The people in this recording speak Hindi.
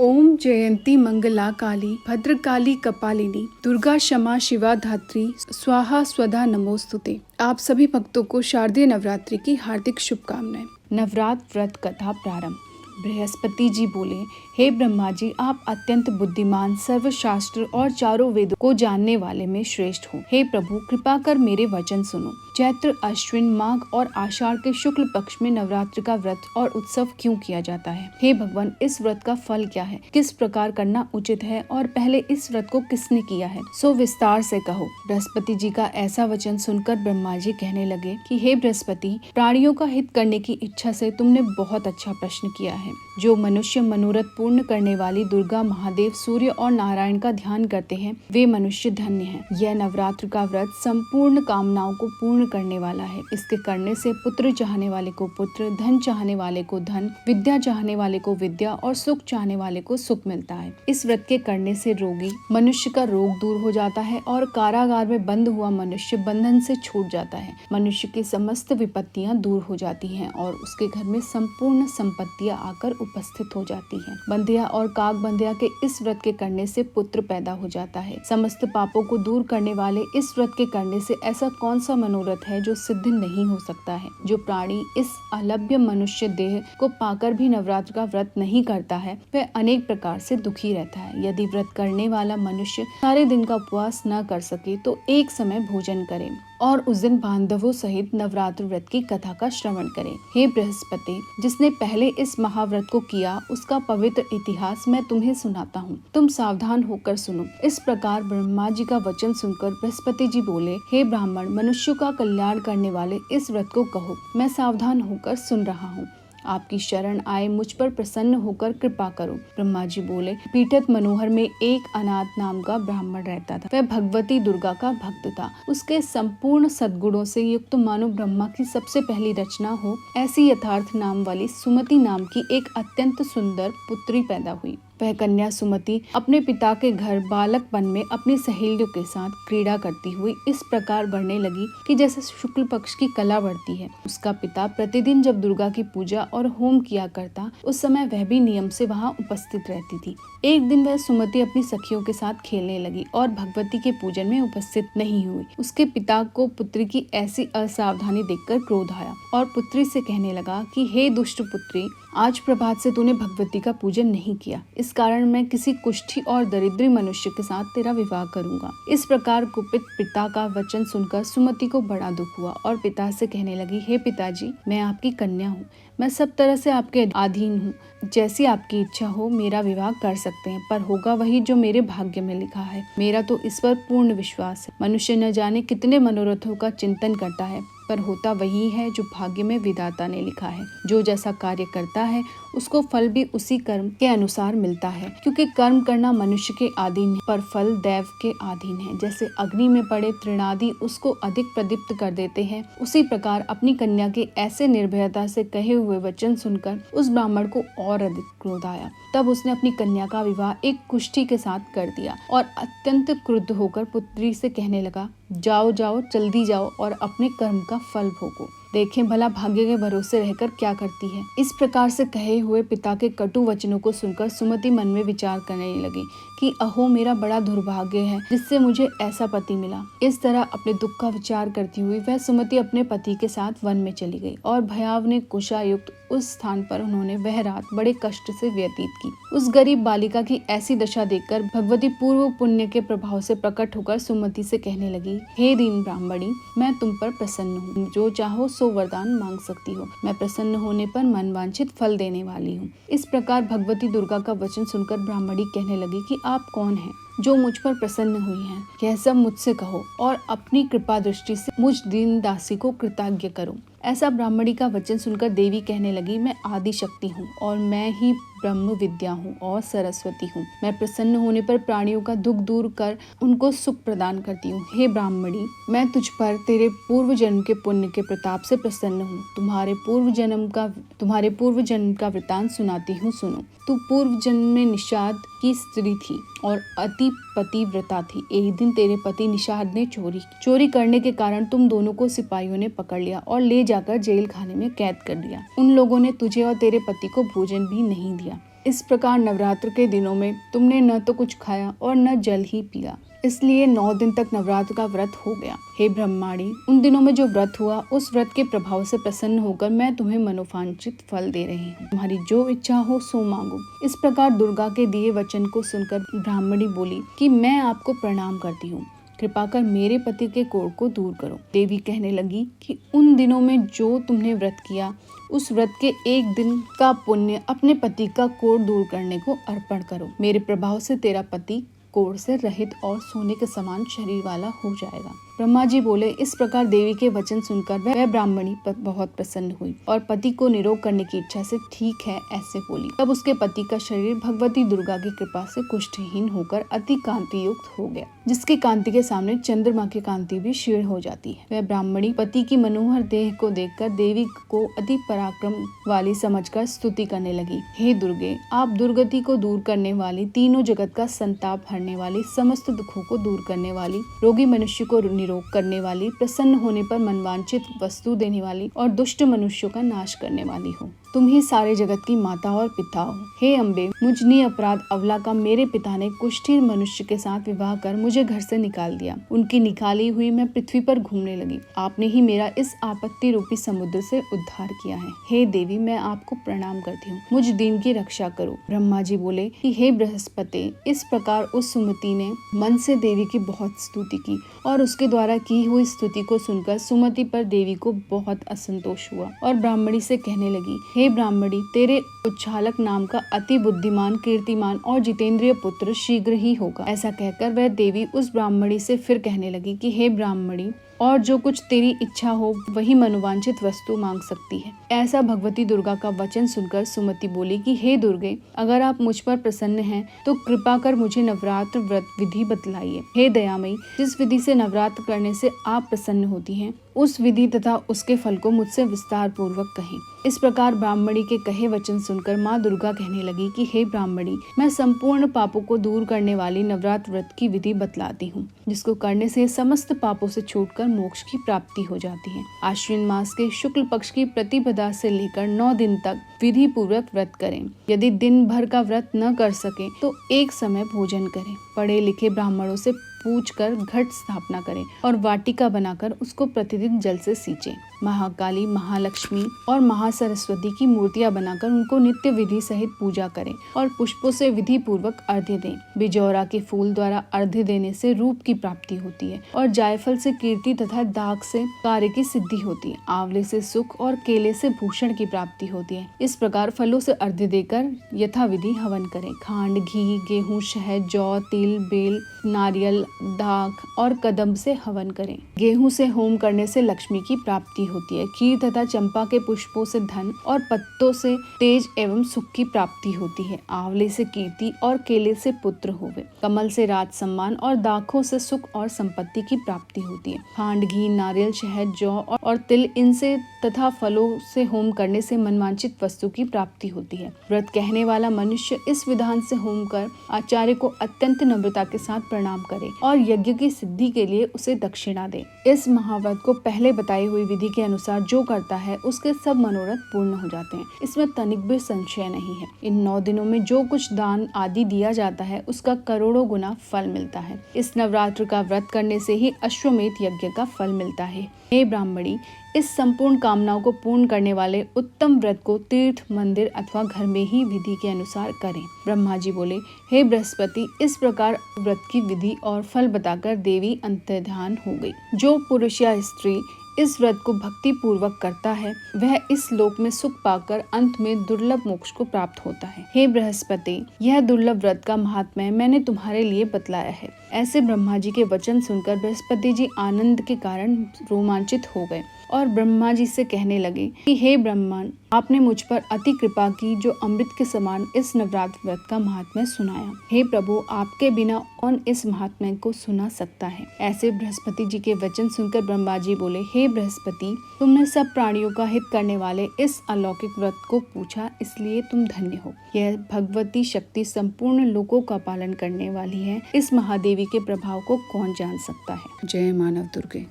ओम जयंती मंगला काली भद्रकाली कपालिनी दुर्गा क्षमा शिवा धात्री स्वाहा स्वधा नमोस्तुते। आप सभी भक्तों को शारदीय नवरात्रि की हार्दिक शुभकामनाएं। नवरात्र व्रत कथा प्रारंभ। बृहस्पति जी बोले, हे ब्रह्मा जी, आप अत्यंत बुद्धिमान, सर्वशास्त्र और चारों वेदों को जानने वाले में श्रेष्ठ हो। हे प्रभु, कृपा कर मेरे वचन सुनो। चैत्र, अश्विन, माघ और आषाढ़ के शुक्ल पक्ष में नवरात्र का व्रत और उत्सव क्यों किया जाता है? हे भगवान, इस व्रत का फल क्या है? किस प्रकार करना उचित है और पहले इस व्रत को किसने किया है? सो विस्तार से कहो। बृहस्पति जी का ऐसा वचन सुनकर ब्रह्मा जी कहने लगे कि हे बृहस्पति, प्राणियों का हित करने की इच्छा से तुमने बहुत अच्छा प्रश्न किया है। जो मनुष्य मनोरथ पूर्ण करने वाली दुर्गा, महादेव, सूर्य और नारायण का ध्यान करते हैं, वे मनुष्य धन्य हैं। यह नवरात्र का व्रत संपूर्ण कामनाओं को पूर्ण करने वाला है। इसके करने से पुत्र चाहने वाले को पुत्र, धन चाहने वाले को धन, विद्या चाहने वाले को विद्या और सुख चाहने वाले को सुख मिलता है। इस व्रत के करने से रोगी मनुष्य का रोग दूर हो जाता है और कारागार में बंद हुआ मनुष्य बंधन से छूट जाता है। मनुष्य की समस्त विपत्तियां दूर हो जाती हैं और उसके घर में संपूर्ण संपत्तियां आकर उपस्थित हो जाती हैं। बंधिया और काग बंधिया के इस व्रत के करने से पुत्र पैदा हो जाता है। समस्त पापों को दूर करने वाले इस व्रत के करने से ऐसा कौन सा मनोरथ है जो सिद्ध नहीं हो सकता है? जो प्राणी इस अलभ्य मनुष्य देह को पाकर भी नवरात्र का व्रत नहीं करता है, वह अनेक प्रकार से दुखी रहता है। यदि व्रत करने वाला मनुष्य सारे दिन का उपवास न कर सके तो एक समय भोजन करे और उस दिन बांधवों सहित नवरात्र व्रत की कथा का श्रवण करें। हे बृहस्पति, जिसने पहले इस महाव्रत को किया, उसका पवित्र इतिहास मैं तुम्हें सुनाता हूँ। तुम सावधान होकर सुनो। इस प्रकार ब्रह्मा जी का वचन सुनकर बृहस्पति जी बोले, हे ब्राह्मण, मनुष्यों का कल्याण करने वाले इस व्रत को कहो। मैं सावधान होकर सुन रहा हूँ। आपकी शरण आए मुझ पर प्रसन्न होकर कृपा करो। ब्रह्मा जी बोले, पीठत मनोहर में एक अनाथ नाम का ब्राह्मण रहता था। वह भगवती दुर्गा का भक्त था। उसके संपूर्ण सद्गुणों से युक्त मानो ब्रह्मा की सबसे पहली रचना हो, ऐसी यथार्थ नाम वाली सुमति नाम की एक अत्यंत सुंदर पुत्री पैदा हुई। वह कन्या सुमति अपने पिता के घर बालकपन में अपनी सहेलियों के साथ क्रीड़ा करती हुई इस प्रकार बढ़ने लगी कि जैसे शुक्ल पक्ष की कला बढ़ती है। उसका पिता प्रतिदिन जब दुर्गा की पूजा और होम किया करता, उस समय वह भी नियम से वहां उपस्थित रहती थी। एक दिन वह सुमति अपनी सखियों के साथ खेलने लगी और भगवती के पूजन में उपस्थित नहीं हुई। उसके पिता को पुत्री की ऐसी असावधानी देखकर क्रोध आया और पुत्री से कहने लगा कि हे दुष्ट पुत्री, आज प्रभात से तूने भगवती का पूजन नहीं किया। इस कारण मैं किसी कुष्ठी और दरिद्री मनुष्य के साथ तेरा विवाह करूंगा। इस प्रकार कुपित पिता का वचन सुनकर सुमति को बड़ा दुख हुआ और पिता से कहने लगी, हे पिताजी, मैं आपकी कन्या हूँ। मैं सब तरह से आपके अधीन हूँ। जैसी आपकी इच्छा हो मेरा विवाह कर सकते हैं, पर होगा वही जो मेरे भाग्य में लिखा है। मेरा तो इस पर पूर्ण विश्वास है। मनुष्य न जाने कितने मनोरथों का चिंतन करता है, पर होता वही है जो भाग्य में विधाता ने लिखा है। जो जैसा कार्य करता है उसको फल भी उसी कर्म के अनुसार मिलता है, क्योंकि कर्म करना मनुष्य के अधीन है, पर फल दैव के अधीन है। जैसे अग्नि में पड़े तृणादि उसको अधिक प्रदीप्त कर देते हैं, उसी प्रकार अपनी कन्या के ऐसे निर्भयता से कहे हुए वचन सुनकर उस ब्राह्मण को और अधिक क्रोध आया। तब उसने अपनी कन्या का विवाह एक कुष्ठी के साथ कर दिया और अत्यंत क्रुद्ध होकर पुत्री से कहने लगा, जाओ जाओ, जल्दी जाओ और अपने कर्म का फल भोगो। देखें भला भाग्य के भरोसे रहकर क्या करती है। इस प्रकार से कहे हुए पिता के कटु वचनों को सुनकर सुमति मन में विचार करने लगी कि अहो, मेरा बड़ा दुर्भाग्य है जिससे मुझे ऐसा पति मिला। इस तरह अपने दुख का विचार करती हुई वह सुमति अपने पति के साथ वन में चली गई और भयावने कुशा युक्त उस स्थान पर उन्होंने वह रात बड़े कष्ट से व्यतीत की। उस गरीब बालिका की ऐसी दशा देखकर भगवती पूर्व पुण्य के प्रभाव से प्रकट होकर सुमति से कहने लगी, हे दीन ब्राह्मणी, मैं तुम पर प्रसन्न हूँ। जो चाहो सो वरदान मांग सकती हो। मैं प्रसन्न होने पर मन वांछित फल देने वाली हूँ। इस प्रकार भगवती दुर्गा का वचन सुनकर ब्राह्मणी कहने लगी कि आप कौन हैं जो मुझ पर प्रसन्न हुई हैं? यह सब मुझसे कहो और अपनी कृपा दृष्टि से मुझ दीन दासी को कृतज्ञ करो। ऐसा ब्राह्मणी का वचन सुनकर देवी कहने लगी, मैं आदि शक्ति हूँ और मैं ही ब्रह्म विद्या हूँ और सरस्वती हूँ। मैं प्रसन्न होने पर प्राणियों का दुख दूर कर उनको सुख प्रदान करती हूँ। हे ब्राह्मणी, मैं तुझ पर तेरे पूर्व जन्म के पुण्य के प्रताप से प्रसन्न हूँ। तुम्हारे पूर्व जन्म का वृतांत सुनाती हूँ, सुनो। तू पूर्व जन्म में निषाद की स्त्री थी और अति पतिव्रता थी। एक दिन तेरे पति निषाद ने चोरी करने के कारण तुम दोनों को सिपाहियों ने पकड़ लिया और ले जाकर जेल खाने में कैद कर दिया। उन लोगों ने तुझे और तेरे पति को भोजन भी नहीं दिया। इस प्रकार नवरात्र के दिनों में तुमने न तो कुछ खाया और न जल ही पिया, इसलिए 9 दिन तक नवरात्र का व्रत हो गया। हे ब्रह्माणी, उन दिनों में जो व्रत हुआ उस व्रत के प्रभाव से प्रसन्न होकर मैं तुम्हें मनोवांछित फल दे रही हूँ। तुम्हारी जो इच्छा हो सो मांगो। इस प्रकार दुर्गा के दिए वचन को सुनकर ब्राह्मणी बोली कि मैं आपको प्रणाम करती हूँ, कृपा कर मेरे पति के कोढ़ को दूर करो। देवी कहने लगी कि उन दिनों में जो तुमने व्रत किया उस व्रत के एक दिन का पुण्य अपने पति का कोढ़ दूर करने को अर्पण करो। मेरे प्रभाव से तेरा पति कोढ़ से रहित और सोने के समान शरीर वाला हो जाएगा। ब्रह्मा जी बोले, इस प्रकार देवी के वचन सुनकर वह ब्राह्मणी बहुत प्रसन्न हुई और पति को निरोग करने की इच्छा से ठीक है ऐसे बोली। तब उसके पति का शरीर भगवती दुर्गा की कृपा से कुष्ठहीन होकर अति कांति युक्त हो गया, जिसकी कांति के सामने चंद्रमा की कांति भी क्षीण हो जाती है। वह ब्राह्मणी पति की मनोहर देह को देखकर देवी को अति पराक्रम वाली समझकर स्तुति करने लगी। हे दुर्गे, आप दुर्गति को दूर करने वाली, तीनों जगत का संताप हरने वाली, समस्त दुखों को दूर करने वाली, रोगी मनुष्य को निरोग करने वाली, प्रसन्न होने पर मनवांछित वस्तु देने वाली और दुष्ट मनुष्यों का नाश करने वाली हो। तुम ही सारे जगत की माता और पिता हो। हे अम्बे, मुझ निरपराध अबला का मेरे पिता ने कुष्ठी मनुष्य के साथ विवाह कर मुझे घर से निकाल दिया। उनकी निकाली हुई मैं पृथ्वी पर घूमने लगी। आपने ही मेरा इस आपत्ति रूपी समुद्र से उद्धार किया है। हे देवी, मैं आपको प्रणाम करती हूँ, मुझ दीन की रक्षा करो। ब्रह्मा जी बोले कि हे बृहस्पति, इस प्रकार उस सुमति ने मन से देवी की बहुत स्तुति की और उसके द्वारा की हुई स्तुति को सुनकर सुमति पर देवी को बहुत असंतोष हुआ और ब्राह्मणी से कहने लगी, हे ब्राह्मणी, तेरे उच्छालक नाम का अति बुद्धिमान, कीर्तिमान और जितेंद्रिय पुत्र शीघ्र ही होगा। ऐसा कहकर वह देवी उस ब्राह्मणी से फिर कहने लगी कि हे ब्राह्मणी, और जो कुछ तेरी इच्छा हो वही मनोवांछित वस्तु मांग सकती है। ऐसा भगवती दुर्गा का वचन सुनकर सुमति बोली कि हे दुर्गे, अगर आप मुझ पर प्रसन्न हैं तो कृपा कर मुझे नवरात्र व्रत विधि बतलाइए। हे दयामयी, जिस विधि से नवरात्र करने से आप प्रसन्न होती हैं उस विधि तथा उसके फल को मुझसे विस्तार पूर्वक कहें। इस प्रकार ब्राह्मणी के कहे वचन सुनकर माँ दुर्गा कहने लगी कि हे ब्राह्मणी, मैं संपूर्ण पापों को दूर करने वाली नवरात्र व्रत की विधि बतलाती हूँ, जिसको करने से समस्त पापों से छूटकर मोक्ष की प्राप्ति हो जाती है। आश्विन मास के शुक्ल पक्ष की प्रतिपदा से लेकर 9 दिन तक विधि पूर्वक व्रत करें। यदि दिन भर का व्रत न कर सके तो एक समय भोजन करें। पढ़े लिखे ब्राह्मणों से पूछकर घट स्थापना करें और वाटिका बनाकर उसको प्रतिदिन जल से सींचें। महाकाली, महालक्ष्मी और महासरस्वती की मूर्तियां बनाकर उनको नित्य विधि सहित पूजा करें और पुष्पों से विधि पूर्वक अर्घ्य दें। बिजौरा के फूल द्वारा अर्घ्य देने से रूप की प्राप्ति होती है और जायफल से कीर्ति तथा दाग से कार्य की सिद्धि होती है। आंवले से सुख और केले से भूषण की प्राप्ति होती है। इस प्रकार फलों से अर्घ्य देकर यथाविधि हवन करें। खांड, घी, गेहूं, शहद, जौ, तिल, बेल, नारियल, दाख और कदम से हवन करें। गेहूं से होम करने से लक्ष्मी की प्राप्ति होती है। खीर तथा चंपा के पुष्पों से धन और पत्तों से तेज एवं सुख की प्राप्ति होती है। आंवले से कीर्ति और केले से पुत्र होवे। कमल से राज सम्मान और दाखों से सुख और संपत्ति की प्राप्ति होती है। खांड, घी, नारियल, शहद, जौ और तिल, इनसे तथा फलों से होम करने से मनवांछित वस्तु की प्राप्ति होती है। व्रत कहने वाला मनुष्य इस विधान से होम कर आचार्य को अत्यंत नम्रता के साथ प्रणाम करे और यज्ञ की सिद्धि के लिए उसे दक्षिणा दे। इस महाव्रत को पहले बताई हुई विधि के अनुसार जो करता है उसके सब मनोरथ पूर्ण हो जाते हैं। इसमें तनिक भी संशय नहीं है। इन 9 दिनों में जो कुछ दान आदि दिया जाता है उसका करोड़ों गुना फल मिलता है। इस नवरात्र का व्रत करने से ही अश्वमेध यज्ञ का फल मिलता है। हे ब्राह्मणी, इस संपूर्ण कामनाओं को पूर्ण करने वाले उत्तम व्रत को तीर्थ, मंदिर अथवा घर में ही विधि के अनुसार करें। ब्रह्मा जी बोले, हे बृहस्पति, इस प्रकार व्रत की विधि और फल बताकर देवी अंतर्ध्यान हो गई। जो पुरुष या स्त्री इस व्रत को भक्ति पूर्वक करता है वह इस लोक में सुख पाकर अंत में दुर्लभ मोक्ष को प्राप्त होता है। हे बृहस्पति, यह दुर्लभ व्रत का महात्म्य मैंने तुम्हारे लिए बतलाया है। ऐसे ब्रह्मा जी के वचन सुनकर बृहस्पति जी आनंद के कारण रोमांचित हो गए और ब्रह्मा जी से कहने लगे कि हे ब्रह्मन, आपने मुझ पर अति कृपा की जो अमृत के समान इस नवरात्र व्रत का महात्म्य सुनाया। हे प्रभु, आपके बिना कौन इस महात्म्य को सुना सकता है। ऐसे बृहस्पति जी के वचन सुनकर ब्रह्मा जी बोले, हे बृहस्पति, तुमने सब प्राणियों का हित करने वाले इस अलौकिक व्रत को पूछा, इसलिए तुम धन्य हो। यह भगवती शक्ति संपूर्ण लोकों का पालन करने वाली है। इस महादेवी के प्रभाव को कौन जान सकता है। जय मानव दुर्गे।